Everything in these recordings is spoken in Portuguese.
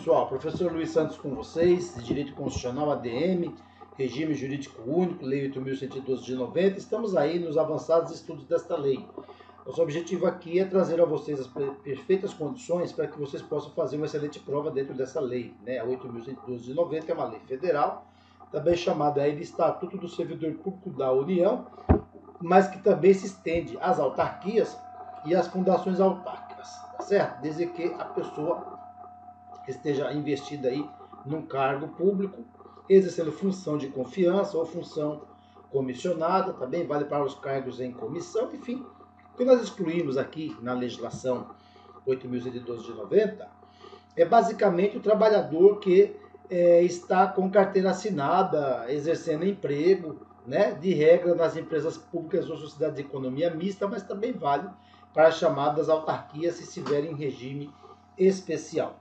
pessoal, professor Luiz Santos com vocês, Direito Constitucional, ADM, Regime Jurídico Único, Lei 8.112 de 90. Estamos aí nos avançados estudos desta lei. Nosso objetivo aqui é trazer a vocês as perfeitas condições para que vocês possam fazer uma excelente prova dentro dessa lei. A 8.112 de 90 é uma lei federal, também chamada aí de Estatuto do Servidor Público da União, mas que também se estende às autarquias e às fundações autárquicas, tá certo? Desde que a pessoa esteja investida aí num cargo público, exercendo função de confiança ou função comissionada, também vale para os cargos em comissão, enfim. O que nós excluímos aqui na legislação 8.112 de 90 é basicamente o trabalhador que está com carteira assinada, exercendo emprego, de regra nas empresas públicas ou sociedades de economia mista, mas também vale para as chamadas autarquias se estiverem em regime especial.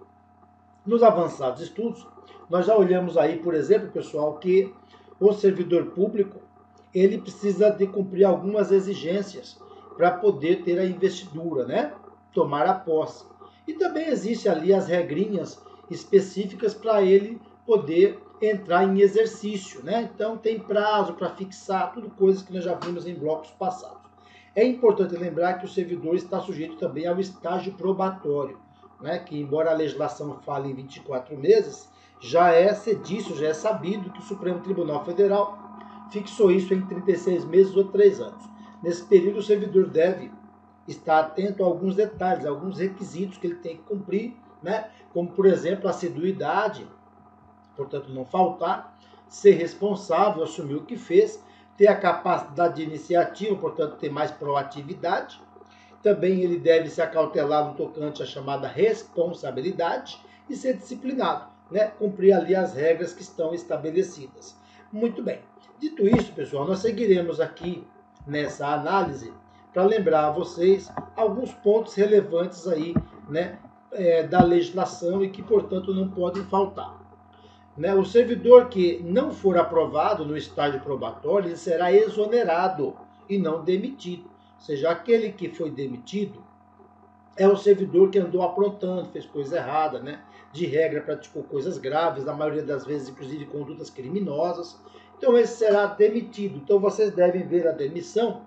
Nos avançados estudos, nós já olhamos aí, por exemplo, pessoal, que o servidor público ele precisa de cumprir algumas exigências para poder ter a investidura, tomar a posse. E também existe ali as regrinhas específicas para ele poder entrar em exercício, Então tem prazo para fixar, tudo coisas que nós já vimos em blocos passados. É importante lembrar que o servidor está sujeito também ao estágio probatório, que embora a legislação fale em 24 meses, já é sedício, já é sabido que o Supremo Tribunal Federal fixou isso em 36 meses ou 3 anos. Nesse período, o servidor deve estar atento a alguns detalhes, a alguns requisitos que ele tem que cumprir, como, por exemplo, a assiduidade, portanto, não faltar, ser responsável, assumir o que fez, ter a capacidade de iniciativa, portanto, ter mais proatividade. Também ele deve se acautelar no tocante à chamada responsabilidade e ser disciplinado, cumprir ali as regras que estão estabelecidas. Muito bem. Dito isso, pessoal, nós seguiremos aqui nessa análise para lembrar a vocês alguns pontos relevantes aí, da legislação e que, portanto, não podem faltar. O servidor que não for aprovado no estágio probatório, ele será exonerado e não demitido. Ou seja, aquele que foi demitido é o servidor que andou aprontando, fez coisa errada, de regra praticou coisas graves, na maioria das vezes, inclusive, condutas criminosas. Então, esse será demitido. Então, vocês devem ver a demissão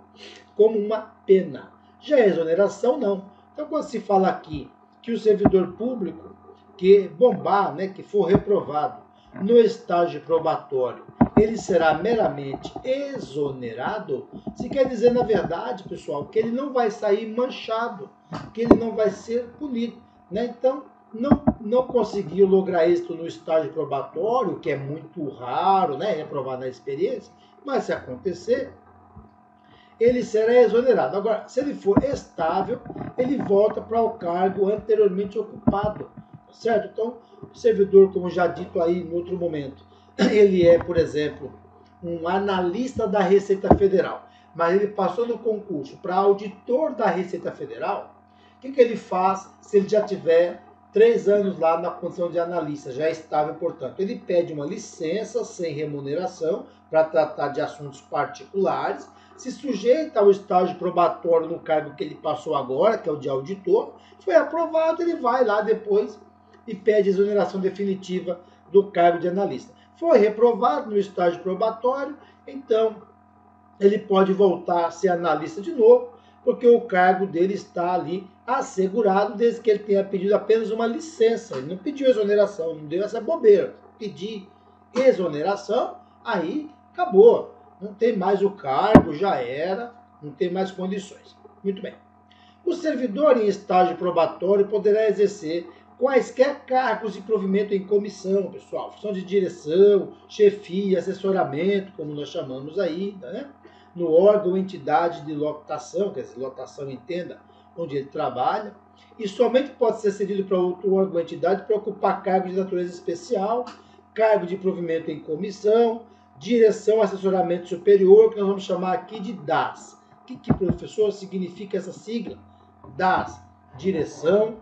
como uma pena. Já a exoneração, não. Então, quando se fala aqui que o servidor público que bombar, que for reprovado no estágio probatório, ele será meramente exonerado, se quer dizer, na verdade, pessoal, que ele não vai sair manchado, que ele não vai ser punido. Então, não conseguiu lograr êxito no estágio probatório, que é muito raro, reprovar na experiência, mas se acontecer, ele será exonerado. Agora, se ele for estável, ele volta para o cargo anteriormente ocupado, certo? Então, o servidor, como já dito aí em outro momento, ele é, por exemplo, um analista da Receita Federal, mas ele passou no concurso para auditor da Receita Federal. O que ele faz se ele já tiver 3 anos lá na condição de analista, já estável, portanto? Ele pede uma licença sem remuneração para tratar de assuntos particulares, se sujeita ao estágio probatório no cargo que ele passou agora, que é o de auditor. Foi aprovado, ele vai lá depois e pede exoneração definitiva do cargo de analista. Foi reprovado no estágio probatório, então ele pode voltar a ser analista de novo, porque o cargo dele está ali assegurado, desde que ele tenha pedido apenas uma licença. Ele não pediu exoneração, não deu essa bobeira. Pedir exoneração, aí acabou. Não tem mais o cargo, já era, não tem mais condições. Muito bem. O servidor em estágio probatório poderá exercer quaisquer cargos de provimento em comissão, pessoal, função de direção, chefia, assessoramento, como nós chamamos aí, no órgão ou entidade de lotação, quer dizer, lotação entenda, onde ele trabalha, e somente pode ser cedido para outro órgão ou entidade para ocupar cargo de natureza especial, cargo de provimento em comissão, direção, assessoramento superior, que nós vamos chamar aqui de DAS. O que, professor, significa essa sigla? DAS, direção,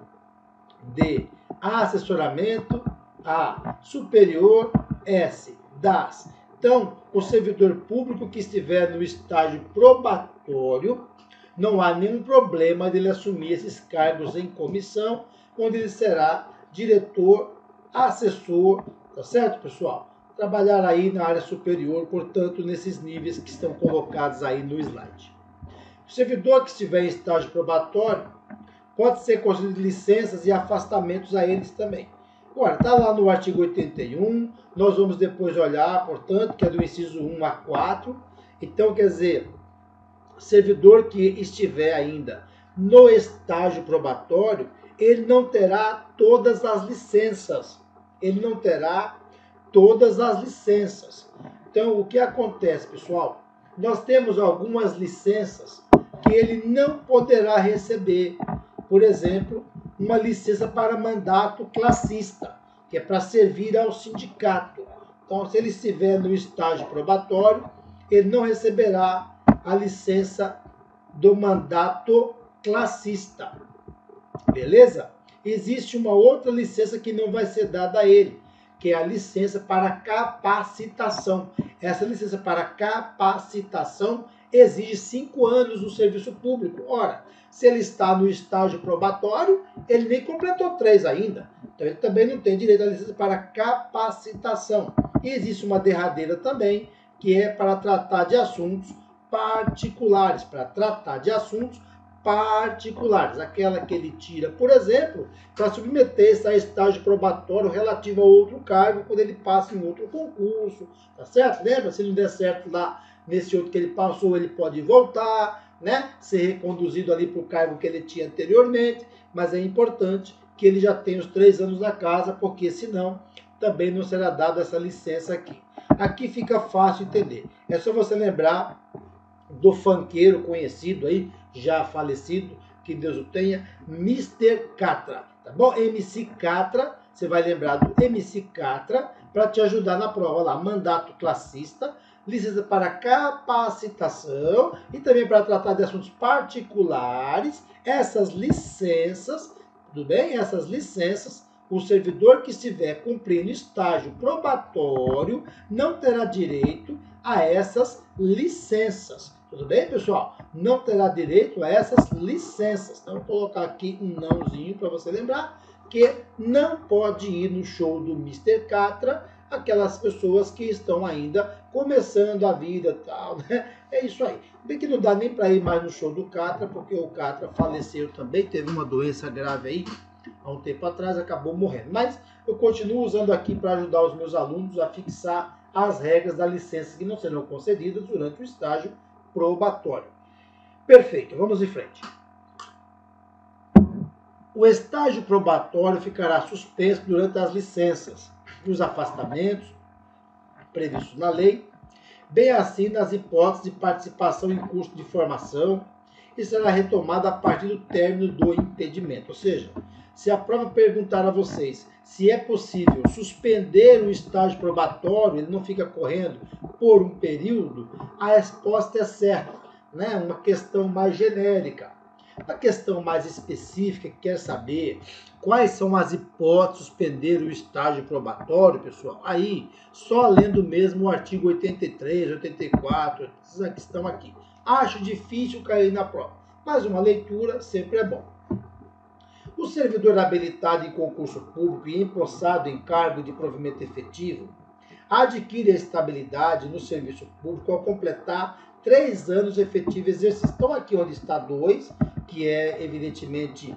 D, assessoramento, A, superior, S, DAS. Então, o servidor público que estiver no estágio probatório, não há nenhum problema dele assumir esses cargos em comissão, onde ele será diretor assessor, tá certo, pessoal? Trabalhar aí na área superior, portanto, nesses níveis que estão colocados aí no slide. O servidor que estiver em estágio probatório pode ser concedido licenças e afastamentos a eles também. Agora, está lá no artigo 81, nós vamos depois olhar, portanto, que é do inciso 1 a 4. Então, quer dizer, servidor que estiver ainda no estágio probatório, ele não terá todas as licenças. Ele não terá todas as licenças. Então, o que acontece, pessoal? Nós temos algumas licenças que ele não poderá receber. Por exemplo, uma licença para mandato classista, que é para servir ao sindicato. Então, se ele estiver no estágio probatório, ele não receberá a licença do mandato classista. Beleza? Existe uma outra licença que não vai ser dada a ele, que é a licença para capacitação. Essa licença para capacitação exige 5 anos no serviço público. Ora, se ele está no estágio probatório, ele nem completou 3 ainda. Então, ele também não tem direito à licença para capacitação. E existe uma derradeira também, que é para tratar de assuntos particulares. Para tratar de assuntos particulares. Aquela que ele tira, por exemplo, para submeter-se a estágio probatório relativo a outro cargo, quando ele passa em outro concurso. Tá certo? Lembra? Se não der certo lá nesse outro que ele passou, ele pode voltar, né? Ser reconduzido ali para o cargo que ele tinha anteriormente, mas é importante que ele já tenha os 3 anos na casa, porque senão também não será dada essa licença aqui. Aqui fica fácil entender. É só você lembrar do funkeiro conhecido aí, já falecido, que Deus o tenha, Mr. Catra, tá bom? MC Catra, você vai lembrar do MC Catra para te ajudar na prova lá, mandato classista, licença para capacitação e também para tratar de assuntos particulares. Essas licenças, tudo bem? Essas licenças, o servidor que estiver cumprindo estágio probatório não terá direito a essas licenças. Tudo bem, pessoal? Não terá direito a essas licenças. Então, vou colocar aqui um nãozinho para você lembrar que não pode ir no show do Mr. Catra aquelas pessoas que estão ainda começando a vida e tal, né? É isso aí. Bem que não dá nem para ir mais no show do Catra, porque o Catra faleceu também, teve uma doença grave aí, há um tempo atrás, acabou morrendo. Mas eu continuo usando aqui para ajudar os meus alunos a fixar as regras da licença que não serão concedidas durante o estágio probatório. Perfeito, vamos em frente. O estágio probatório ficará suspenso durante as licenças e os afastamentos previstos na lei, bem assim nas hipóteses de participação em curso de formação, e será retomada a partir do término do impedimento. Ou seja, se a prova perguntar a vocês se é possível suspender o estágio probatório, ele não fica correndo por um período, a resposta é certa, né? Uma questão mais genérica. A questão mais específica que quer saber quais são as hipóteses de suspender o estágio probatório, pessoal, aí só lendo mesmo o artigo 83, 84, esses que estão aqui. Acho difícil cair na prova, mas uma leitura sempre é bom. O servidor habilitado em concurso público e empossado em cargo de provimento efetivo adquire a estabilidade no serviço público ao completar 3 anos efetivo exercício. Então aqui onde está 2, que é evidentemente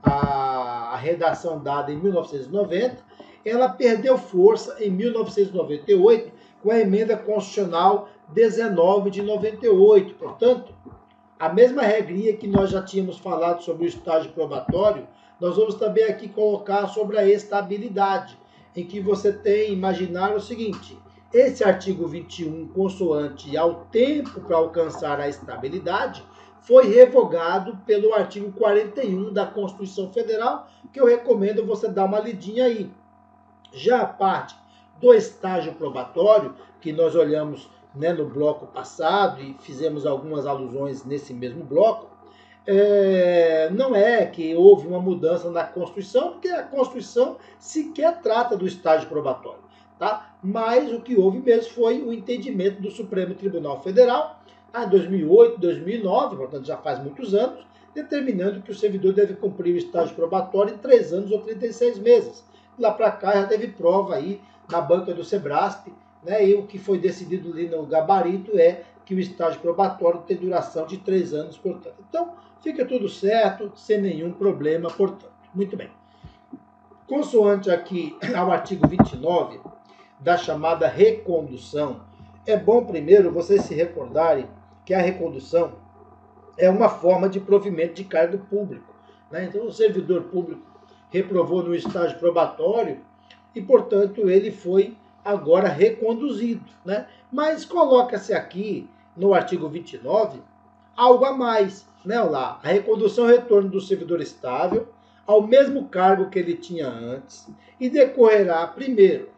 a redação dada em 1990, ela perdeu força em 1998 com a emenda constitucional 19 de 98. Portanto, a mesma regrinha que nós já tínhamos falado sobre o estágio probatório, nós vamos também aqui colocar sobre a estabilidade, em que você tem que imaginar o seguinte: esse artigo 21, consoante ao tempo para alcançar a estabilidade, foi revogado pelo artigo 41 da Constituição Federal, que eu recomendo você dar uma lidinha aí. Já a parte do estágio probatório, que nós olhamos, né, no bloco passado e fizemos algumas alusões nesse mesmo bloco, não é que houve uma mudança na Constituição, porque a Constituição sequer trata do estágio probatório, tá? Mas o que houve mesmo foi o entendimento do Supremo Tribunal Federal, em 2008, 2009, portanto já faz muitos anos, determinando que o servidor deve cumprir o estágio probatório em 3 anos ou 36 meses. Lá para cá já teve prova aí na banca do Sebrasp, né? E o que foi decidido ali no gabarito é que o estágio probatório tem duração de 3 anos, portanto. Então, fica tudo certo, sem nenhum problema, portanto. Muito bem. Consoante aqui ao artigo 29 da chamada recondução, é bom primeiro vocês se recordarem que a recondução é uma forma de provimento de cargo público, né? Então, o servidor público reprovou no estágio probatório e, portanto, ele foi agora reconduzido, né? Mas coloca-se aqui no artigo 29 algo a mais, né? Olha lá, a recondução e retorno do servidor estável ao mesmo cargo que ele tinha antes e decorrerá, primeiro,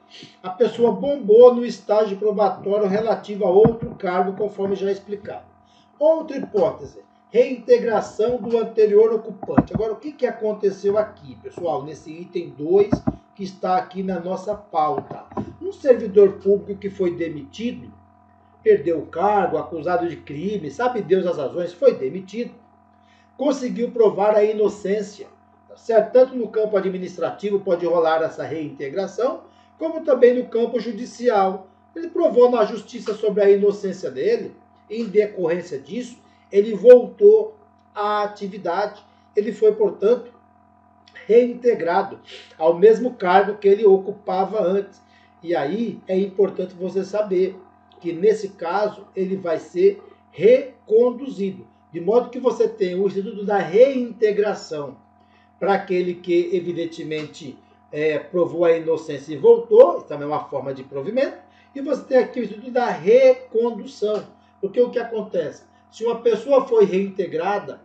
a pessoa bombou no estágio probatório relativo a outro cargo, conforme já explicado. Outra hipótese, reintegração do anterior ocupante. Agora, o que aconteceu aqui, pessoal, nesse item 2 que está aqui na nossa pauta? Um servidor público que foi demitido, perdeu o cargo, acusado de crime, sabe Deus as razões, foi demitido, conseguiu provar a inocência, tá certo? Tanto no campo administrativo pode rolar essa reintegração, como também no campo judicial. Ele provou na justiça sobre a inocência dele, em decorrência disso, ele voltou à atividade. Ele foi, portanto, reintegrado ao mesmo cargo que ele ocupava antes. E aí é importante você saber que, nesse caso, ele vai ser reconduzido. De modo que você tem o instituto da reintegração para aquele que, evidentemente, provou a inocência e voltou, isso também é uma forma de provimento, e você tem aqui o instituto da recondução. Porque o que acontece? Se uma pessoa foi reintegrada,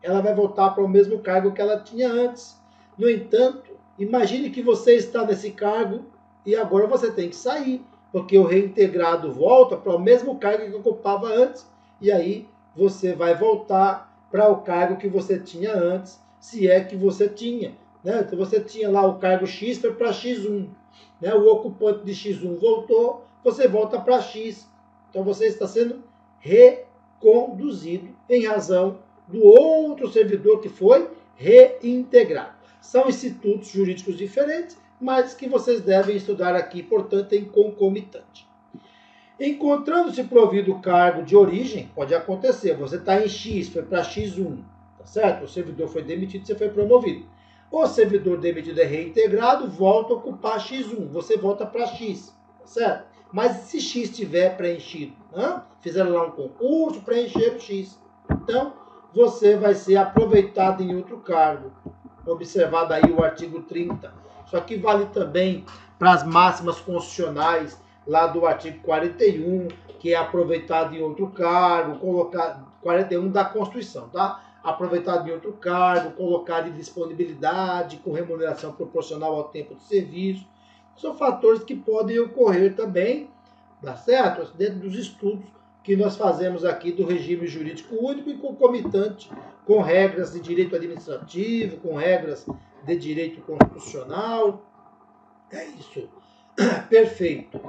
ela vai voltar para o mesmo cargo que ela tinha antes. No entanto, imagine que você está nesse cargo e agora você tem que sair, porque o reintegrado volta para o mesmo cargo que ocupava antes, e aí você vai voltar para o cargo que você tinha antes, se é que você tinha, né? Então você tinha lá o cargo X, foi para X1, né? O ocupante de X1 voltou, você volta para X. Então você está sendo reconduzido em razão do outro servidor que foi reintegrado. São institutos jurídicos diferentes, mas que vocês devem estudar aqui, portanto, em concomitante. Encontrando-se provido o cargo de origem, pode acontecer, você está em X, foi para X1, tá certo? O servidor foi demitido, você foi promovido. O servidor demitido é reintegrado, volta a ocupar X1, você volta para X, tá certo? Mas se X estiver preenchido, né? Fizeram lá um concurso, preencheram X. Então, você vai ser aproveitado em outro cargo. Observado aí o artigo 30. Isso aqui vale também para as máximas constitucionais lá do artigo 41, que é aproveitado em outro cargo, colocar 41 da Constituição, tá? Aproveitado em outro cargo, colocado em disponibilidade, com remuneração proporcional ao tempo de serviço. São fatores que podem ocorrer também, tá certo? Dentro dos estudos que nós fazemos aqui do regime jurídico único e concomitante com regras de direito administrativo, com regras de direito constitucional. É isso. Perfeito.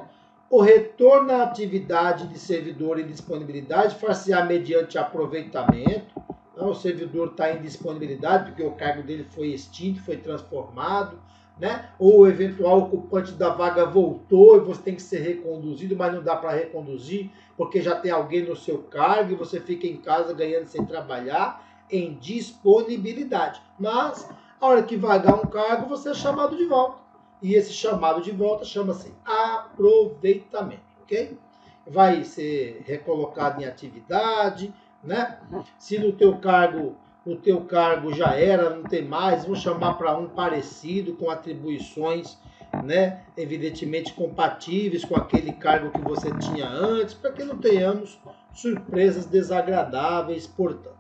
O retorno à atividade de servidor em disponibilidade far-se-á mediante aproveitamento. Então, o servidor está em disponibilidade porque o cargo dele foi extinto, foi transformado, né? Ou o eventual ocupante da vaga voltou e você tem que ser reconduzido, mas não dá para reconduzir porque já tem alguém no seu cargo e você fica em casa ganhando sem trabalhar, em disponibilidade. Mas, a hora que vagar um cargo, você é chamado de volta. E esse chamado de volta chama-se aproveitamento, ok? Vai ser recolocado em atividade, né? Se no teu cargo, o teu cargo já era, não tem mais, vão chamar para um parecido, com atribuições, né? Evidentemente compatíveis com aquele cargo que você tinha antes, para que não tenhamos surpresas desagradáveis, portanto.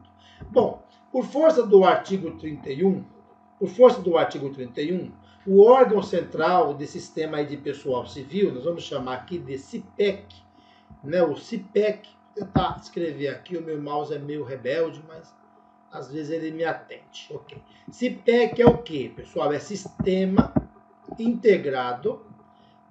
Bom, por força do artigo 31, o órgão central de sistema de pessoal civil, nós vamos chamar aqui de CIPEC, né? O CIPEC, vou tentar escrever aqui, o meu mouse é meio rebelde, mas às vezes ele me atende. Ok. CIPEC é o que, pessoal? É Sistema Integrado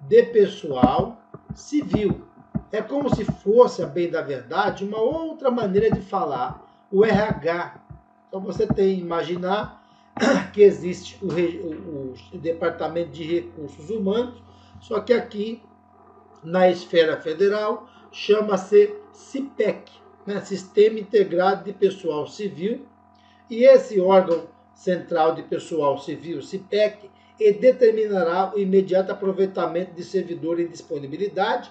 de Pessoal Civil. É como se fosse, a bem da verdade, uma outra maneira de falar o RH. Então você tem que imaginar que existe o Departamento de Recursos Humanos, só que aqui na esfera federal chama-se CIPEC, né? Sistema Integrado de Pessoal Civil, e esse órgão central de pessoal civil, CIPEC, determinará o imediato aproveitamento de servidor em disponibilidade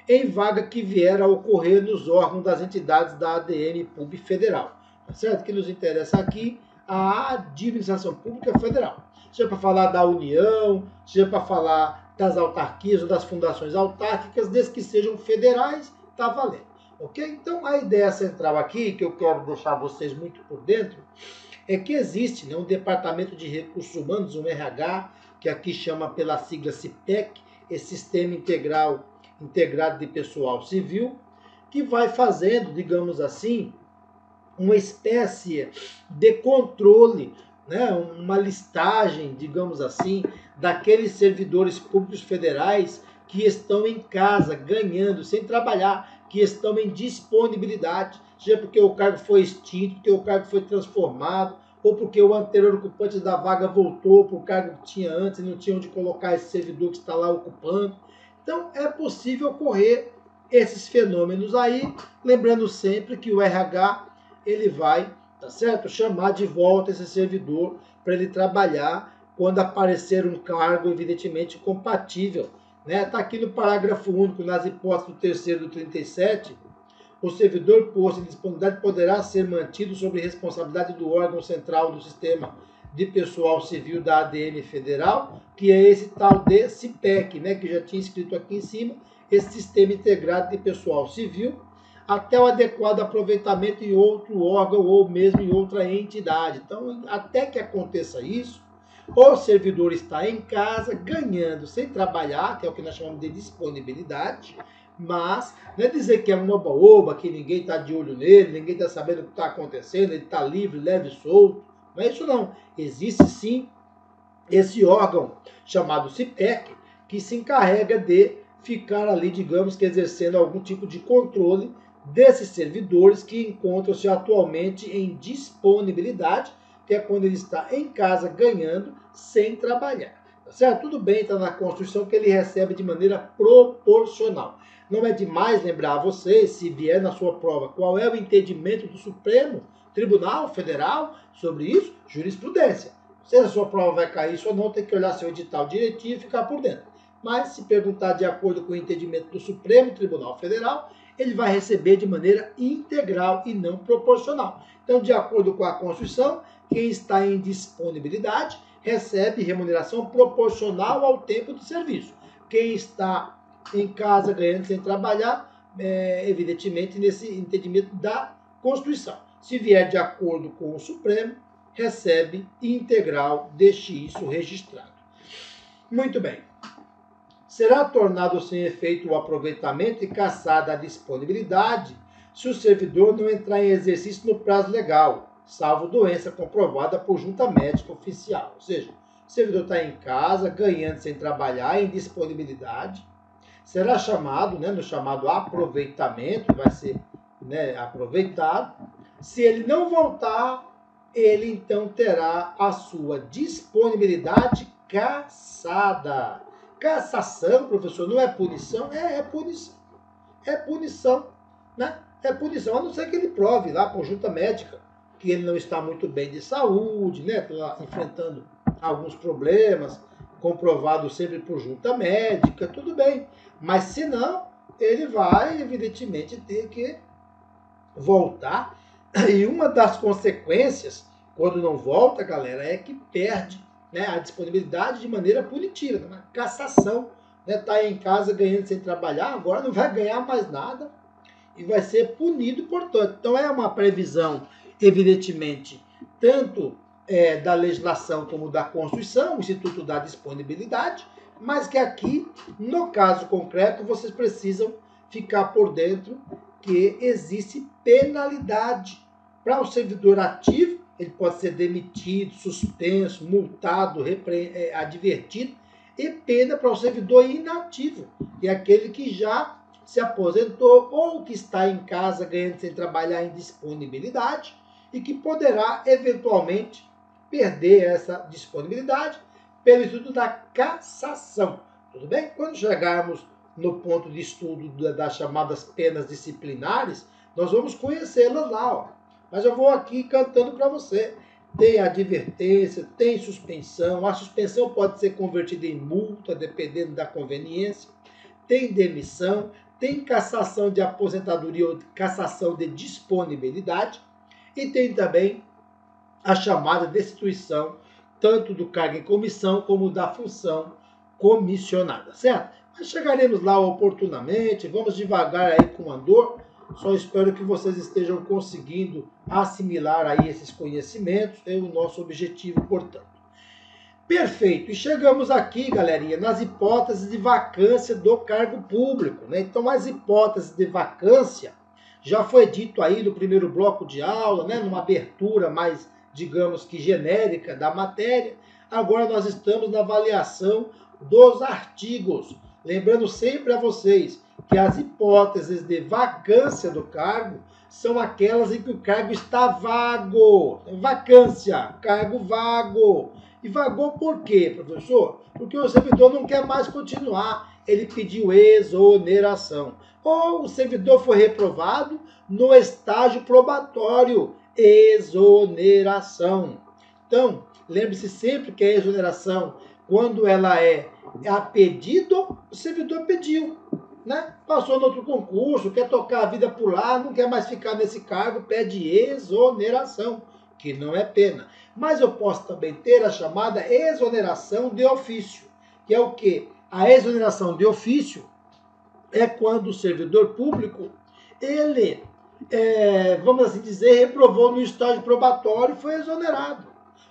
em vaga que vier a ocorrer nos órgãos das entidades da ADM Pub Federal. Tá certo? Que nos interessa aqui a administração pública federal. Seja para falar da União, seja para falar das autarquias ou das fundações autárquicas, desde que sejam federais, tá valendo. Ok? Então a ideia central aqui, que eu quero deixar vocês muito por dentro, é que existe, né, um Departamento de Recursos Humanos, um RH, que aqui chama pela sigla CIPEC, esse Sistema Integrado de Pessoal Civil, que vai fazendo, digamos assim, uma espécie de controle, né, uma listagem, digamos assim, daqueles servidores públicos federais que estão em casa, ganhando, sem trabalhar, que estão em disponibilidade, seja porque o cargo foi extinto, porque o cargo foi transformado, ou porque o anterior ocupante da vaga voltou para o cargo que tinha antes e não tinha onde colocar esse servidor que está lá ocupando. Então, é possível ocorrer esses fenômenos aí, lembrando sempre que o RH ele vai, tá certo, chamar de volta esse servidor para ele trabalhar quando aparecer um cargo evidentemente compatível, né? Tá aqui no parágrafo único, nas hipóteses do 3º do 37, o servidor posto em disponibilidade poderá ser mantido sob responsabilidade do órgão central do sistema de pessoal civil da ADM federal, que é esse tal de CIPEC, né, que já tinha escrito aqui em cima, esse Sistema Integrado de Pessoal Civil, até o adequado aproveitamento em outro órgão ou mesmo em outra entidade. Então, até que aconteça isso, o servidor está em casa, ganhando sem trabalhar, que é o que nós chamamos de disponibilidade, mas não é dizer que é um oba-oba, que ninguém está de olho nele, ninguém está sabendo o que está acontecendo, ele está livre, leve e solto. Não é isso não. Existe sim esse órgão chamado CIPEC, que se encarrega de ficar ali, digamos que exercendo algum tipo de controle desses servidores que encontram-se atualmente em disponibilidade, que é quando ele está em casa ganhando sem trabalhar. Tá certo? Tudo bem, está na Constituição que ele recebe de maneira proporcional. Não é demais lembrar a vocês, se vier na sua prova, qual é o entendimento do Supremo Tribunal Federal sobre isso? Jurisprudência. Se a sua prova vai cair isso ou não, tem que olhar seu edital direitinho e ficar por dentro. Mas se perguntar de acordo com o entendimento do Supremo Tribunal Federal, ele vai receber de maneira integral e não proporcional. Então, de acordo com a Constituição, quem está em disponibilidade recebe remuneração proporcional ao tempo de serviço. Quem está em casa ganhando sem trabalhar, evidentemente nesse entendimento da Constituição. Se vier de acordo com o Supremo, recebe integral, deixe isso registrado. Muito bem. Será tornado sem efeito o aproveitamento e cassada a disponibilidade se o servidor não entrar em exercício no prazo legal, salvo doença comprovada por junta médica oficial. Ou seja, o servidor está em casa, ganhando sem trabalhar, em disponibilidade, será chamado, né, no chamado aproveitamento, vai ser, né, aproveitado. Se ele não voltar, ele então terá a sua disponibilidade cassada. Cassação, professor, não é punição? É punição. É punição, né? É punição, a não ser que ele prove lá por junta médica que ele não está muito bem de saúde, né? Está enfrentando alguns problemas, comprovado sempre por junta médica, tudo bem. Mas se não, ele vai, evidentemente, ter que voltar. E uma das consequências, quando não volta, galera, é que perde, né, a disponibilidade de maneira punitiva, uma cassação. Tá em casa ganhando sem trabalhar, agora não vai ganhar mais nada e vai ser punido, portanto. Então é uma previsão, evidentemente, tanto da legislação como da Constituição, o Instituto da Disponibilidade, mas que aqui, no caso concreto, vocês precisam ficar por dentro que existe penalidade para o servidor ativo. Ele pode ser demitido, suspenso, multado, advertido, e pena para o servidor inativo, que é aquele que já se aposentou ou que está em casa ganhando sem trabalhar em disponibilidade e que poderá eventualmente perder essa disponibilidade pelo estudo da cassação. Tudo bem? Quando chegarmos no ponto de estudo das chamadas penas disciplinares, nós vamos conhecê-las lá, ó. Mas eu vou aqui cantando para você. Tem advertência, tem suspensão. A suspensão pode ser convertida em multa, dependendo da conveniência. Tem demissão, tem cassação de aposentadoria ou cassação de disponibilidade. E tem também a chamada destituição, tanto do cargo em comissão como da função comissionada, certo? Mas chegaremos lá oportunamente, vamos devagar aí com andor. Só espero que vocês estejam conseguindo assimilar aí esses conhecimentos, é o nosso objetivo, portanto. Perfeito, e chegamos aqui, galerinha, nas hipóteses de vacância do cargo público, né? Então, as hipóteses de vacância, já foi dito aí no primeiro bloco de aula, né? Numa abertura mais, digamos que genérica da matéria. Agora nós estamos na avaliação dos artigos. Lembrando sempre a vocês que as hipóteses de vacância do cargo são aquelas em que o cargo está vago. Vacância, cargo vago. E vagou por quê, professor? Porque o servidor não quer mais continuar. Ele pediu exoneração. Ou o servidor foi reprovado no estágio probatório. Exoneração. Então, lembre-se sempre que a exoneração, quando ela é a pedido, o servidor pediu, né? Passou no outro concurso, quer tocar a vida por lá, não quer mais ficar nesse cargo, pede exoneração, que não é pena. Mas eu posso também ter a chamada exoneração de ofício, que é o quê? A exoneração de ofício é quando o servidor público, ele, vamos assim dizer, reprovou no estágio probatório e foi exonerado.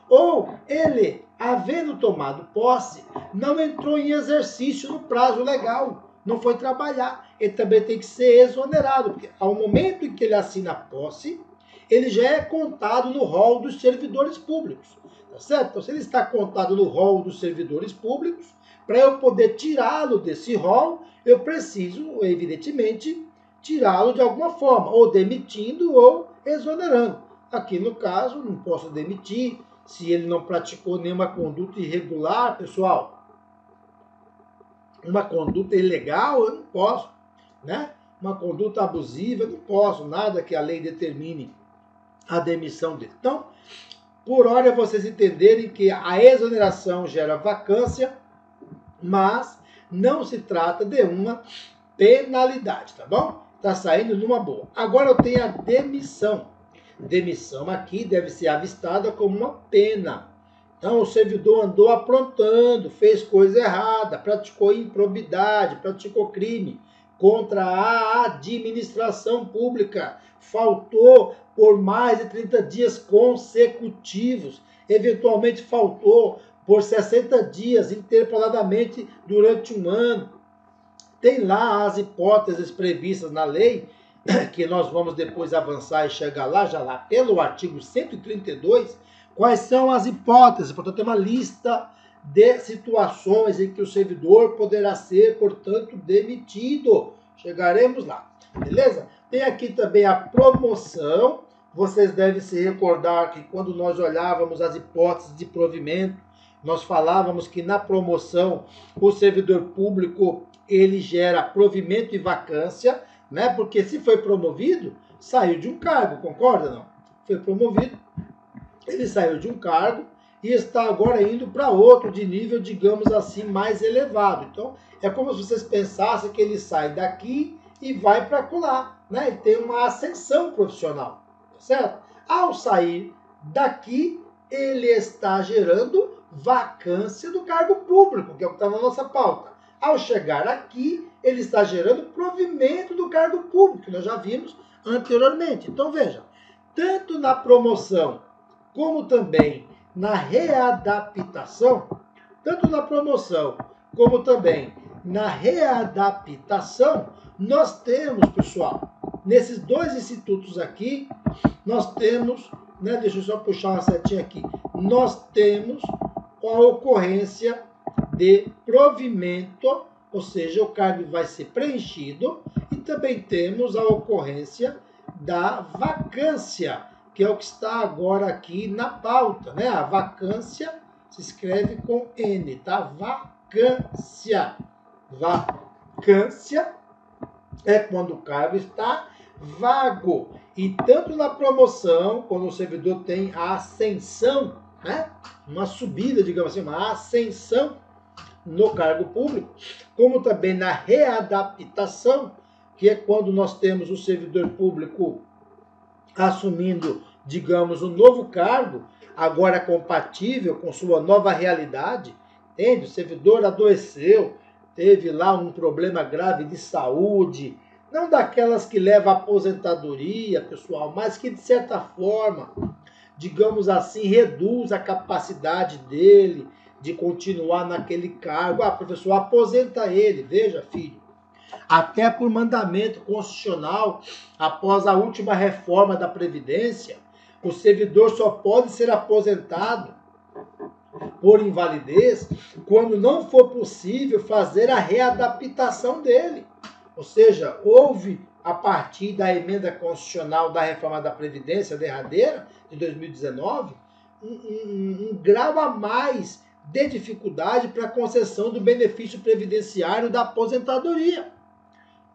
Ou ele, havendo tomado posse, não entrou em exercício no prazo legal, não foi trabalhar. Ele também tem que ser exonerado, porque ao momento em que ele assina a posse, ele já é contado no rol dos servidores públicos. Tá certo? Então, se ele está contado no rol dos servidores públicos, para eu poder tirá-lo desse rol, eu preciso, evidentemente, tirá-lo de alguma forma, ou demitindo ou exonerando. Aqui, no caso, não posso demitir se ele não praticou nenhuma conduta irregular, pessoal. Uma conduta ilegal, eu não posso, né? Uma conduta abusiva, eu não posso, nada que a lei determine a demissão dele. Então, por hora, vocês entenderem que a exoneração gera vacância, mas não se trata de uma penalidade, tá bom? Tá saindo numa boa. Agora eu tenho a demissão. Demissão aqui deve ser avistada como uma pena. Então, o servidor andou aprontando, fez coisa errada, praticou improbidade, praticou crime contra a administração pública, faltou por mais de 30 dias consecutivos, eventualmente faltou por 60 dias intervaladamente durante um ano. Tem lá as hipóteses previstas na lei, que nós vamos depois avançar e chegar lá, já lá pelo artigo 132, quais são as hipóteses. Portanto, tem uma lista de situações em que o servidor poderá ser, portanto, demitido. Chegaremos lá, beleza? Tem aqui também a promoção. Vocês devem se recordar que quando nós olhávamos as hipóteses de provimento, nós falávamos que na promoção o servidor público ele gera provimento e vacância, né? Porque se foi promovido, saiu de um cargo, concorda não? Foi promovido, ele saiu de um cargo e está agora indo para outro de nível, digamos assim, mais elevado. Então, é como se vocês pensassem que ele sai daqui e vai para lá, né? Ele tem uma ascensão profissional, certo? Ao sair daqui, ele está gerando vacância do cargo público, que é o que está na nossa pauta. Ao chegar aqui, ele está gerando provimento do cargo público, que nós já vimos anteriormente. Então, veja, tanto na promoção como também na readaptação, tanto na promoção como também na readaptação, nós temos, pessoal, nesses dois institutos aqui, nós temos, né, deixa eu só puxar uma setinha aqui, nós temos a ocorrência de provimento, ou seja, o cargo vai ser preenchido, e também temos a ocorrência da vacância, que é o que está agora aqui na pauta, né? A vacância se escreve com N, tá? Vacância. Vacância é quando o cargo está vago. E tanto na promoção, quando o servidor tem a ascensão, né? Uma subida, digamos assim, uma ascensão no cargo público, como também na readaptação, que é quando nós temos o servidor público assumindo, digamos, um novo cargo, agora compatível com sua nova realidade, entende? O servidor adoeceu, teve lá um problema grave de saúde, não daquelas que levam à aposentadoria, pessoal, mas que de certa forma, digamos assim, reduz a capacidade dele de continuar naquele cargo. Ah, professor, aposenta ele. Veja, filho, até por mandamento constitucional, após a última reforma da Previdência, o servidor só pode ser aposentado por invalidez quando não for possível fazer a readaptação dele. Ou seja, houve, a partir da emenda constitucional da reforma da Previdência derradeira, de 2019, um grau a mais de dificuldade para a concessão do benefício previdenciário da aposentadoria.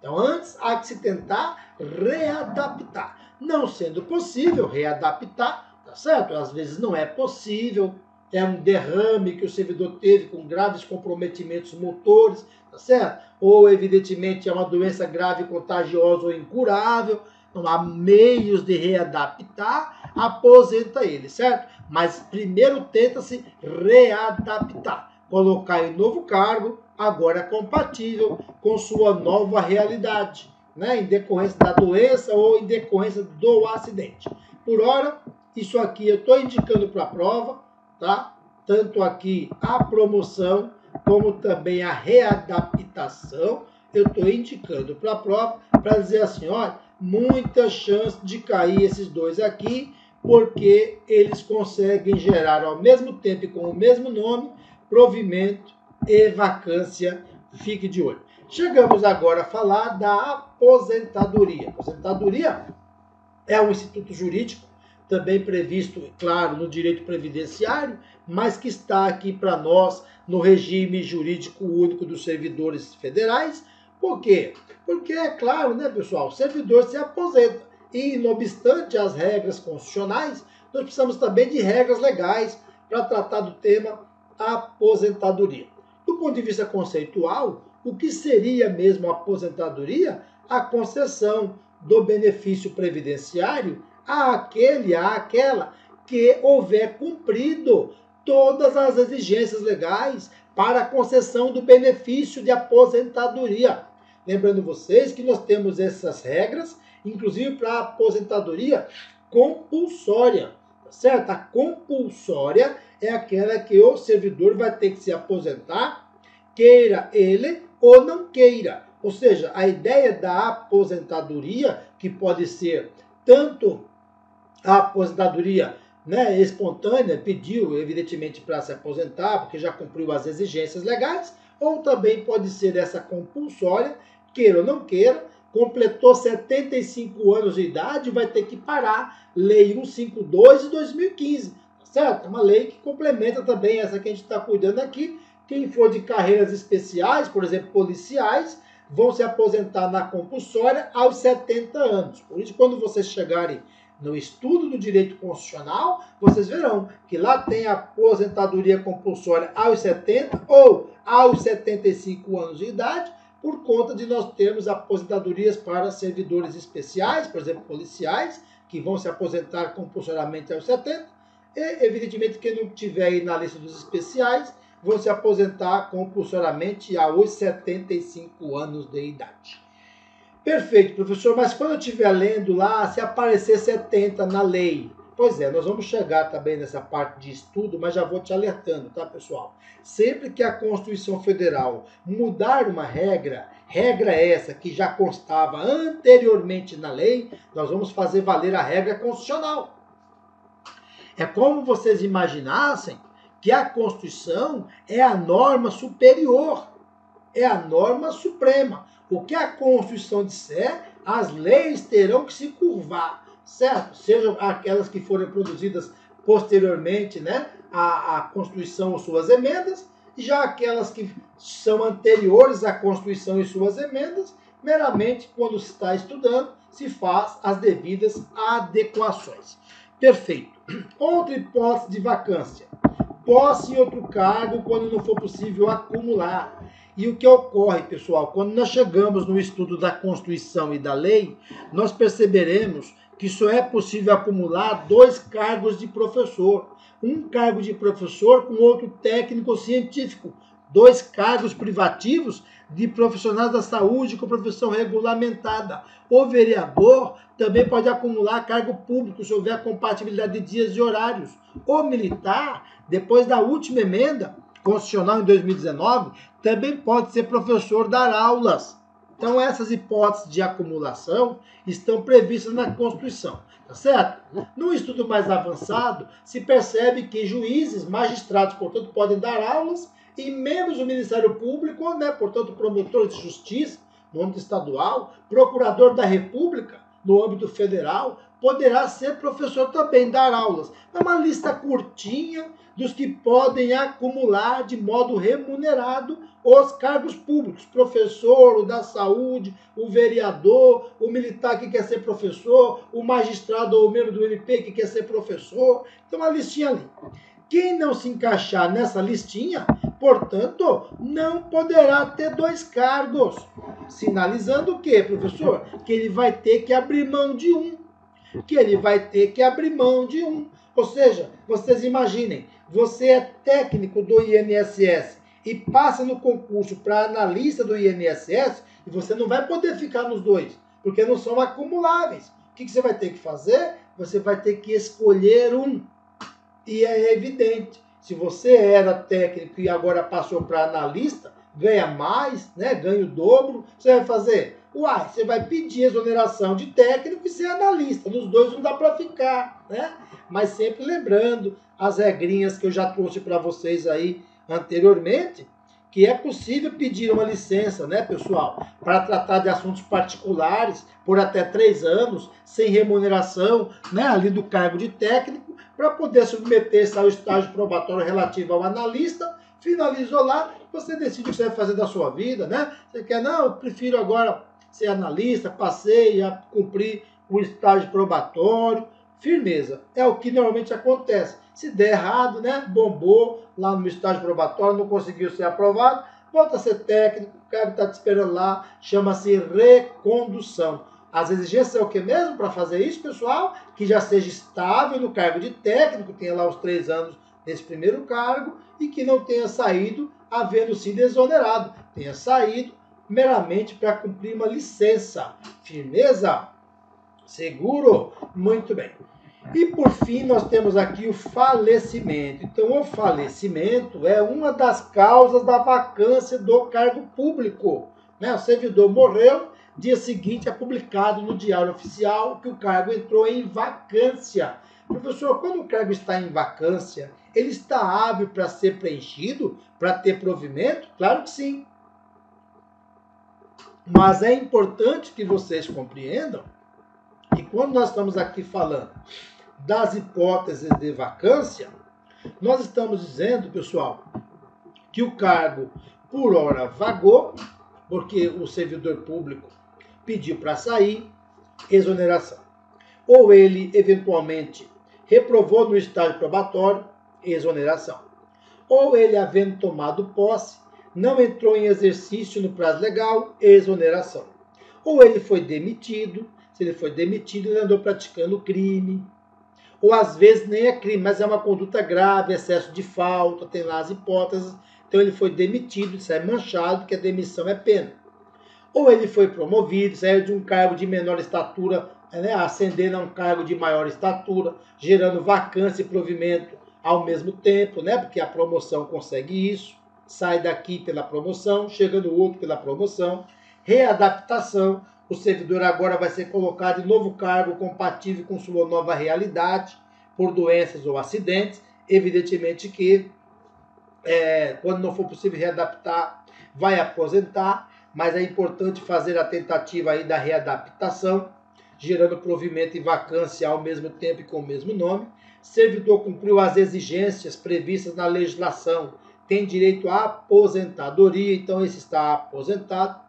Então, antes há que se tentar readaptar. Não sendo possível readaptar, tá certo? Às vezes não é possível, é um derrame que o servidor teve com graves comprometimentos motores, tá certo? Ou, evidentemente, é uma doença grave, contagiosa ou incurável. Não há meios de readaptar, aposenta ele, certo? Mas primeiro tenta-se readaptar, colocar em novo cargo, agora compatível com sua nova realidade, né? Em decorrência da doença ou em decorrência do acidente. Por ora, isso aqui eu estou indicando para a prova, tá? Tanto aqui a promoção, como também a readaptação, eu estou indicando para a prova, para dizer assim, olha, muita chance de cair esses dois aqui, porque eles conseguem gerar ao mesmo tempo e com o mesmo nome, provimento e vacância. Fique de olho. Chegamos agora a falar da aposentadoria. Aposentadoria é um instituto jurídico, também previsto, claro, no direito previdenciário, mas que está aqui para nós no regime jurídico único dos servidores federais. Por quê? Porque é claro, né, pessoal, o servidor se aposenta e, não obstante as regras constitucionais, nós precisamos também de regras legais para tratar do tema aposentadoria. Do ponto de vista conceitual, o que seria mesmo a aposentadoria? A concessão do benefício previdenciário àquela que houver cumprido todas as exigências legais para a concessão do benefício de aposentadoria. Lembrando vocês que nós temos essas regras, inclusive para a aposentadoria compulsória, tá certo? A compulsória é aquela que o servidor vai ter que se aposentar, queira ele ou não queira. Ou seja, a ideia da aposentadoria, que pode ser tanto a aposentadoria, né, espontânea, pediu evidentemente para se aposentar, porque já cumpriu as exigências legais, ou também pode ser essa compulsória, queira ou não queira, completou 75 anos de idade, vai ter que parar. Lei 152 de 2015, tá certo? É uma lei que complementa também essa que a gente está cuidando aqui. Quem for de carreiras especiais, por exemplo, policiais, vão se aposentar na compulsória aos 70 anos. Por isso, quando vocês chegarem no estudo do direito constitucional, vocês verão que lá tem a aposentadoria compulsória aos 70 ou aos 75 anos de idade, por conta de nós termos aposentadorias para servidores especiais, por exemplo, policiais, que vão se aposentar compulsoriamente aos 70, e, evidentemente, quem não estiver aí na lista dos especiais, vão se aposentar compulsoriamente aos 75 anos de idade. Perfeito, professor, mas quando eu estiver lendo lá, se aparecer 70 na lei, pois é, nós vamos chegar também nessa parte de estudo, mas já vou te alertando, tá, pessoal? Sempre que a Constituição Federal mudar uma regra essa que já constava anteriormente na lei, nós vamos fazer valer a regra constitucional. É como vocês imaginassem que a Constituição é a norma superior, é a norma suprema. O que a Constituição disser, as leis terão que se curvar, certo? Sejam aquelas que forem produzidas posteriormente, né, à Constituição ou suas emendas, já aquelas que são anteriores à Constituição e suas emendas, meramente quando se está estudando, se faz as devidas adequações. Perfeito. Outra hipótese de vacância. Posse em outro cargo quando não for possível acumular. E o que ocorre, pessoal, quando nós chegamos no estudo da Constituição e da lei, nós perceberemos que só é possível acumular 2 cargos de professor. Um cargo de professor com outro técnico científico. 2 cargos privativos de profissionais da saúde com profissão regulamentada. O vereador também pode acumular cargo público se houver compatibilidade de dias e horários. O militar, depois da última emenda constitucional em 2019, também pode ser professor, dar aulas. Então essas hipóteses de acumulação estão previstas na Constituição, tá certo? No estudo mais avançado, se percebe que juízes, magistrados, portanto, podem dar aulas e membros do Ministério Público, né, portanto, promotores de justiça no âmbito estadual, procurador da República no âmbito federal, poderá ser professor também, dar aulas. É uma lista curtinha dos que podem acumular de modo remunerado os cargos públicos. Professor, o da saúde, o vereador, o militar que quer ser professor, o magistrado ou o membro do MP que quer ser professor. Então, uma listinha ali. Quem não se encaixar nessa listinha, portanto, não poderá ter 2 cargos. Sinalizando o quê, professor? Que ele vai ter que abrir mão de um. Ou seja, vocês imaginem, você é técnico do INSS e passa no concurso para analista do INSS e você não vai poder ficar nos 2, porque não são acumuláveis. O que você vai ter que fazer? Você vai ter que escolher um. E é evidente, se você era técnico e agora passou para analista, ganha mais, né? Ganha o dobro, você vai fazer? Uai, você vai pedir exoneração de técnico e ser analista. Nos 2 não dá para ficar, né? Mas sempre lembrando as regrinhas que eu já trouxe para vocês aí anteriormente, que é possível pedir uma licença, né, pessoal, para tratar de assuntos particulares por até 3 anos, sem remuneração, né, ali do cargo de técnico, para poder submeter-se ao estágio probatório relativo ao analista. Finalizou lá, você decide o que você vai fazer da sua vida, né? Você quer, não, eu prefiro agora ser analista, passei a cumprir o estágio probatório. Firmeza, é o que normalmente acontece. Se der errado, né, bombou lá no estágio probatório, não conseguiu ser aprovado, volta a ser técnico, o cara está te esperando lá, chama-se recondução. As exigências é o que mesmo para fazer isso, pessoal? Que já seja estável no cargo de técnico, tenha lá os 3 anos nesse primeiro cargo e que não tenha saído havendo sido exonerado, tenha saído meramente para cumprir uma licença. Firmeza? Seguro? Muito bem. E por fim, nós temos aqui o falecimento. Então, o falecimento é uma das causas da vacância do cargo público, né? O servidor morreu, dia seguinte é publicado no Diário Oficial que o cargo entrou em vacância. Professor, quando o cargo está em vacância, ele está hábil para ser preenchido, para ter provimento? Claro que sim. Mas é importante que vocês compreendam que quando nós estamos aqui falando das hipóteses de vacância, nós estamos dizendo, pessoal, que o cargo por hora vagou, porque o servidor público pediu para sair, exoneração. Ou ele, eventualmente, reprovou no estágio probatório, exoneração. Ou ele, havendo tomado posse, não entrou em exercício no prazo legal, exoneração. Ou ele foi demitido, se ele foi demitido, ele andou praticando crime. Ou às vezes nem é crime, mas é uma conduta grave, excesso de falta, tem lá as hipóteses. Então ele foi demitido, isso é manchado, porque a demissão é pena. Ou ele foi promovido, saiu de um cargo de menor estatura, né, ascendendo a um cargo de maior estatura, gerando vacância e provimento ao mesmo tempo, né, porque a promoção consegue isso. Sai daqui pela promoção, chega no outro pela promoção. Readaptação. O servidor agora vai ser colocado em novo cargo compatível com sua nova realidade, por doenças ou acidentes. Evidentemente que, quando não for possível readaptar, vai aposentar, mas é importante fazer a tentativa aí da readaptação. gerando provimento e vacância ao mesmo tempo e com o mesmo nome. Servidor cumpriu as exigências previstas na legislação, tem direito à aposentadoria, então esse está aposentado,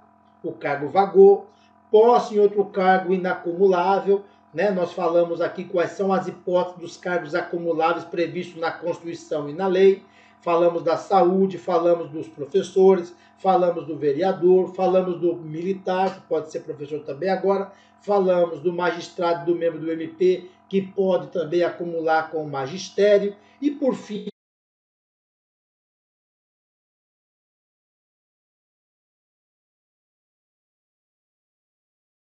o cargo vagou. Posse em outro cargo inacumulável, né? Nós falamos aqui quais são as hipóteses dos cargos acumuláveis previstos na Constituição e na lei. Falamos da saúde, falamos dos professores, falamos do vereador, falamos do militar, que pode ser professor também agora, falamos do magistrado, do membro do MP, que pode também acumular com o magistério, e por fim,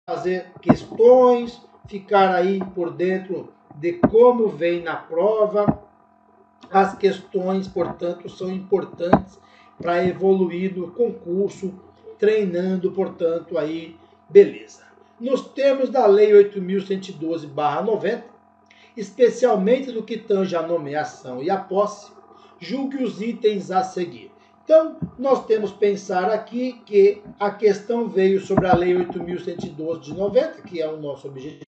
fazer questões, ficar aí por dentro de como vem na prova. As questões, portanto, são importantes para evoluir no concurso, treinando, portanto, aí, beleza. Nos termos da Lei 8.112/90, especialmente no que tange a nomeação e a posse, julgue os itens a seguir. Então, nós temos que pensar aqui que a questão veio sobre a Lei 8.112/90, que é o nosso objetivo.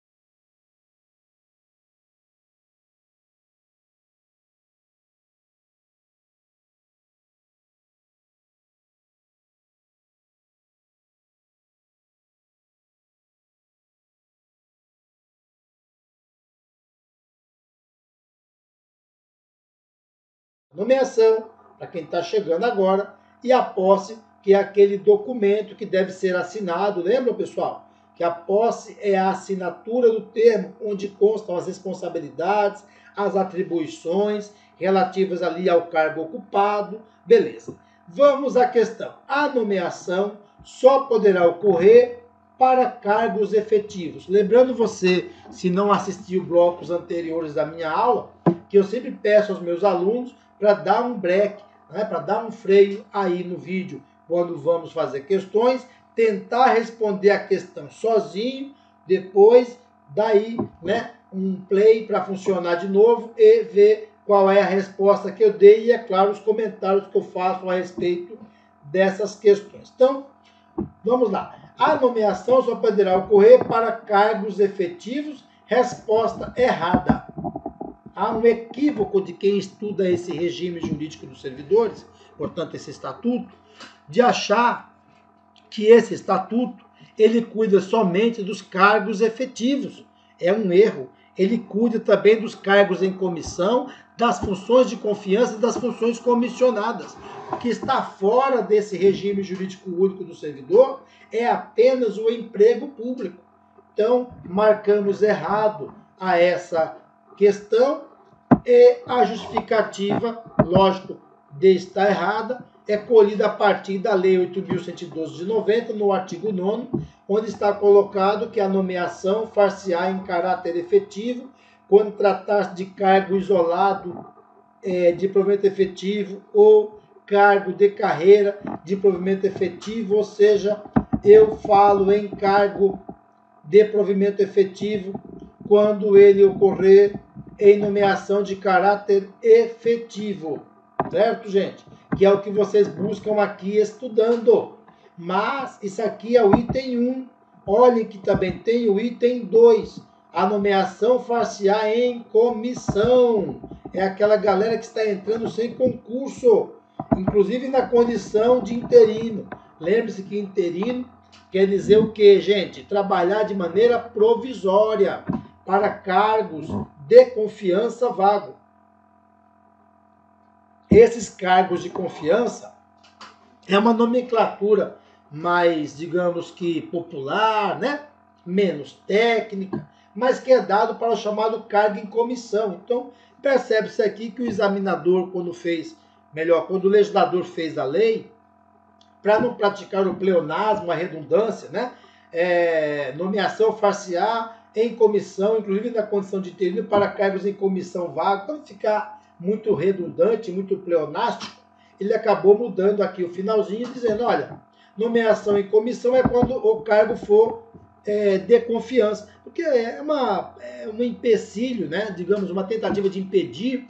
Nomeação, para quem está chegando agora, e a posse, que é aquele documento que deve ser assinado. Lembra, pessoal? Que a posse é a assinatura do termo, onde constam as responsabilidades, as atribuições relativas ali ao cargo ocupado. Beleza. Vamos à questão. A nomeação só poderá ocorrer para cargos efetivos. Lembrando você, se não assistiu blocos anteriores da minha aula, que eu sempre peço aos meus alunos para dar um break, né, para dar um freio aí no vídeo, quando vamos fazer questões, tentar responder a questão sozinho, depois daí, né, um play para funcionar de novo e ver qual é a resposta que eu dei e, é claro, os comentários que eu faço a respeito dessas questões. Então, vamos lá. A nomeação só poderá ocorrer para cargos efetivos. Resposta errada. Há um equívoco de quem estuda esse regime jurídico dos servidores, portanto, esse estatuto, de achar que esse estatuto ele cuida somente dos cargos efetivos. É um erro. Ele cuida também dos cargos em comissão, das funções de confiança e das funções comissionadas. O que está fora desse regime jurídico único do servidor é apenas o emprego público. Então, marcamos errado a essa questão e a justificativa, lógico, de estar errada, é colhida a partir da Lei 8.112/90, no artigo 9º, onde está colocado que a nomeação far-se-á em caráter efetivo quando tratar-se de cargo isolado de provimento efetivo ou cargo de carreira de provimento efetivo, ou seja, eu falo em cargo de provimento efetivo quando ele ocorrer em nomeação de caráter efetivo, certo, gente? Que é o que vocês buscam aqui estudando. Mas isso aqui é o item 1. Olhem que também tem o item 2. A nomeação far-se-á em comissão. É aquela galera que está entrando sem concurso, inclusive na condição de interino. Lembre-se que interino quer dizer o quê, gente? Trabalhar de maneira provisória para cargos de confiança vago. Esses cargos de confiança é uma nomenclatura mais, digamos que popular, né? Menos técnica, mas que é dado para o chamado cargo em comissão. Então, percebe-se aqui que o examinador, quando o legislador fez a lei, para não praticar o pleonasmo, a redundância, né? Nomeação far-se-á em comissão, inclusive na condição de interino, para cargos em comissão vaga, para não ficar muito redundante, muito pleonástico, ele acabou mudando aqui o finalzinho, dizendo, olha, nomeação em comissão é quando o cargo for de confiança, porque é um empecilho, né? Digamos, uma tentativa de impedir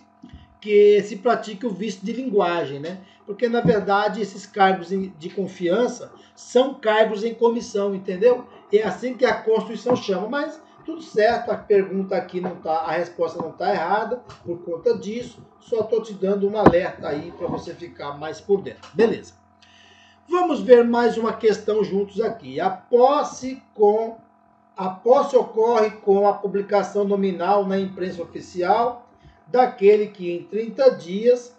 que se pratique o vício de linguagem, né? Porque, na verdade, esses cargos de confiança são cargos em comissão, entendeu? É assim que a Constituição chama, mas tudo certo, a pergunta aqui não tá, a resposta não está errada por conta disso, só estou te dando um alerta aí para você ficar mais por dentro. Beleza. Vamos ver mais uma questão juntos aqui. A posse ocorre com a publicação nominal na imprensa oficial daquele que em 30 dias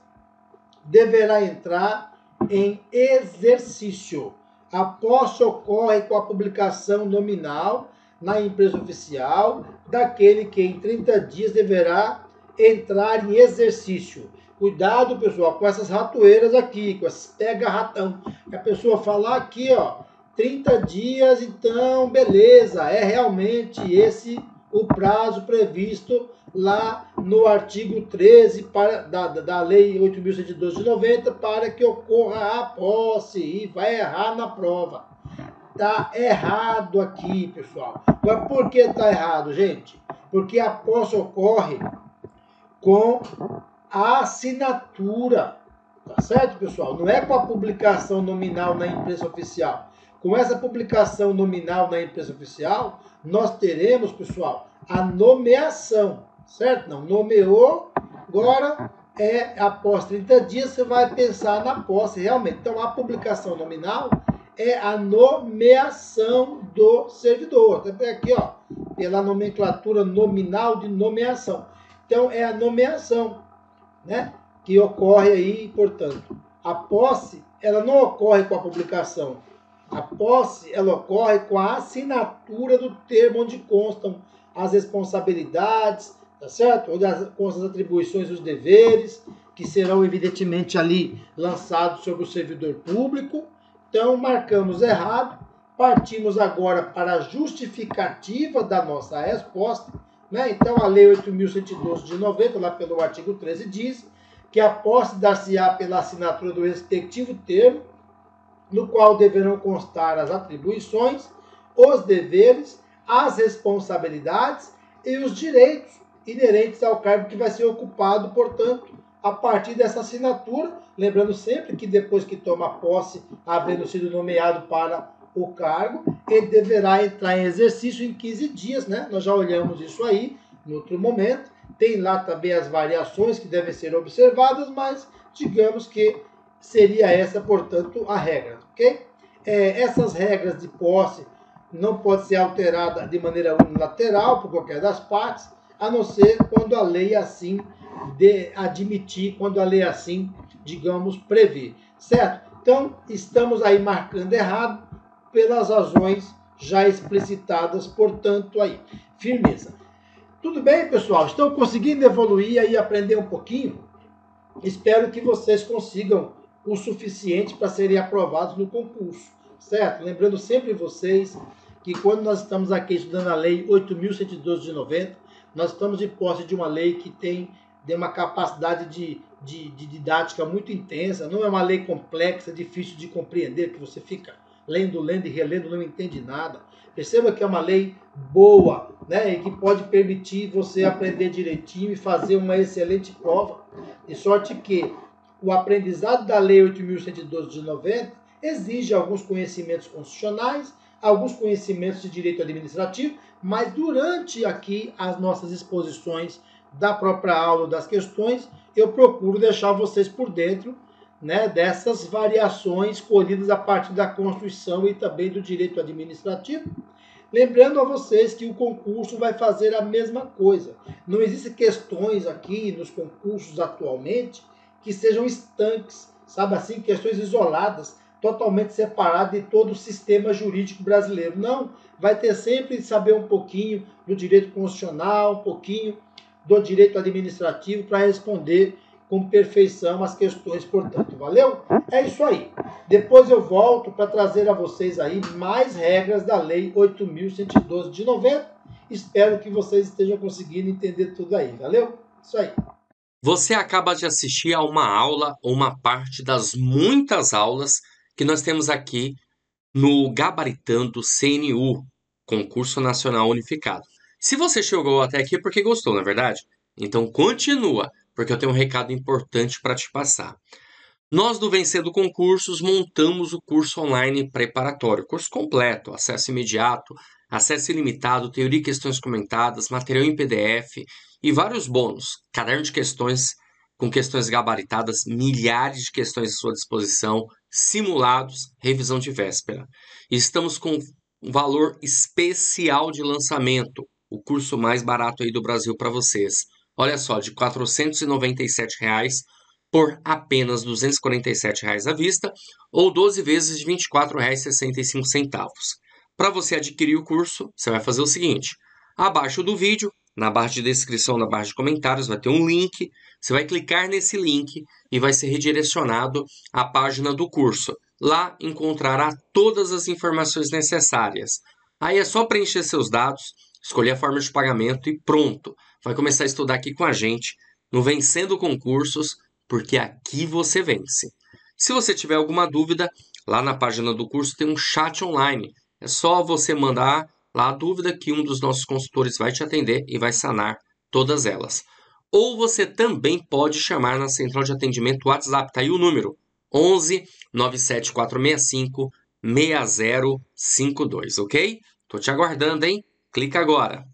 deverá entrar em exercício. A posse ocorre com a publicação nominal na imprensa oficial daquele que em 30 dias deverá entrar em exercício. Cuidado, pessoal, com essas ratoeiras aqui, com esses pega-ratão. A pessoa falar aqui, ó, 30 dias, então, beleza, é realmente esse o prazo previsto lá no artigo 13 da Lei 8.112 de 90 para que ocorra a posse e vai errar na prova. Tá errado aqui, pessoal. Mas por que tá errado, gente? Porque a posse ocorre com a assinatura, tá certo, pessoal? Não é com a publicação nominal na imprensa oficial. Com essa publicação nominal na imprensa oficial, nós teremos, pessoal, a nomeação, certo? Não nomeou, agora após 30 dias você vai pensar na posse realmente. Então, a publicação nominal é a nomeação do servidor. Até aqui, ó, pela nomenclatura nominal de nomeação. Então, é a nomeação, né, que ocorre aí, portanto. A posse, ela não ocorre com a publicação. A posse, ela ocorre com a assinatura do termo onde constam as responsabilidades, tá certo? Onde constam as atribuições e os deveres, que serão evidentemente ali lançados sobre o servidor público. Então, marcamos errado. Partimos agora para a justificativa da nossa resposta, né? Então, a Lei 8.112 de 90, lá pelo artigo 13, diz que a posse dar-se-á pela assinatura do respectivo termo, no qual deverão constar as atribuições, os deveres, as responsabilidades e os direitos inerentes ao cargo que vai ser ocupado, portanto, a partir dessa assinatura, lembrando sempre que depois que toma posse, havendo sido nomeado para o cargo, ele deverá entrar em exercício em 15 dias, né? Nós já olhamos isso aí no outro momento. Tem lá também as variações que devem ser observadas, mas digamos que seria essa, portanto, a regra, ok? Essas regras de posse não podem ser alteradas de maneira unilateral por qualquer das partes, a não ser quando a lei assim admitir, quando a lei assim, digamos, prevê, certo? Então, estamos aí marcando errado pelas razões já explicitadas, portanto, aí. Firmeza. Tudo bem, pessoal? Estão conseguindo evoluir aí, aprender um pouquinho? Espero que vocês consigam o suficiente para serem aprovados no concurso, certo? Lembrando sempre vocês que quando nós estamos aqui estudando a Lei 8.112 de 90, nós estamos de posse de uma lei que tem uma capacidade de didática muito intensa, não é uma lei complexa, difícil de compreender, que você fica lendo e relendo, não entende nada. Perceba que é uma lei boa, né, e que pode permitir você aprender direitinho e fazer uma excelente prova, de sorte que o aprendizado da Lei 8.112 de 90 exige alguns conhecimentos constitucionais, alguns conhecimentos de direito administrativo, mas durante aqui as nossas exposições da própria aula das questões, eu procuro deixar vocês por dentro, né, dessas variações colhidas a partir da Constituição e também do direito administrativo. Lembrando a vocês que o concurso vai fazer a mesma coisa. Não existem questões aqui nos concursos atualmente que sejam estanques, sabe assim, questões isoladas, totalmente separadas de todo o sistema jurídico brasileiro. Não, vai ter sempre que saber um pouquinho do direito constitucional, um pouquinho do direito administrativo para responder com perfeição as questões, portanto. Valeu? É isso aí. Depois eu volto para trazer a vocês aí mais regras da Lei 8.112 de 90. Espero que vocês estejam conseguindo entender tudo aí. Valeu? Isso aí. Você acaba de assistir a uma aula ou uma parte das muitas aulas que nós temos aqui no Gabaritando CNU, Concurso Nacional Unificado. Se você chegou até aqui é porque gostou, não é verdade? Então continua, porque eu tenho um recado importante para te passar. Nós do Vencendo Concursos montamos o curso online preparatório, curso completo, acesso imediato, acesso ilimitado, teoria e questões comentadas, material em PDF e vários bônus. Caderno de questões com questões gabaritadas, milhares de questões à sua disposição, simulados, revisão de véspera. E estamos com um valor especial de lançamento, o curso mais barato aí do Brasil para vocês. Olha só, de R$ 497 por apenas R$ 247 à vista ou 12 vezes de R$ 24,65. Para você adquirir o curso, você vai fazer o seguinte: abaixo do vídeo, na barra de descrição, na barra de comentários, vai ter um link. Você vai clicar nesse link e vai ser redirecionado à página do curso. Lá encontrará todas as informações necessárias. Aí é só preencher seus dados, escolher a forma de pagamento e pronto. Vai começar a estudar aqui com a gente no Vencendo Concursos, porque aqui você vence. Se você tiver alguma dúvida, lá na página do curso tem um chat online. É só você mandar lá a dúvida que um dos nossos consultores vai te atender e vai sanar todas elas. Ou você também pode chamar na central de atendimento WhatsApp, tá aí o número 11 97465 6052, ok? Tô te aguardando, hein? Clica agora.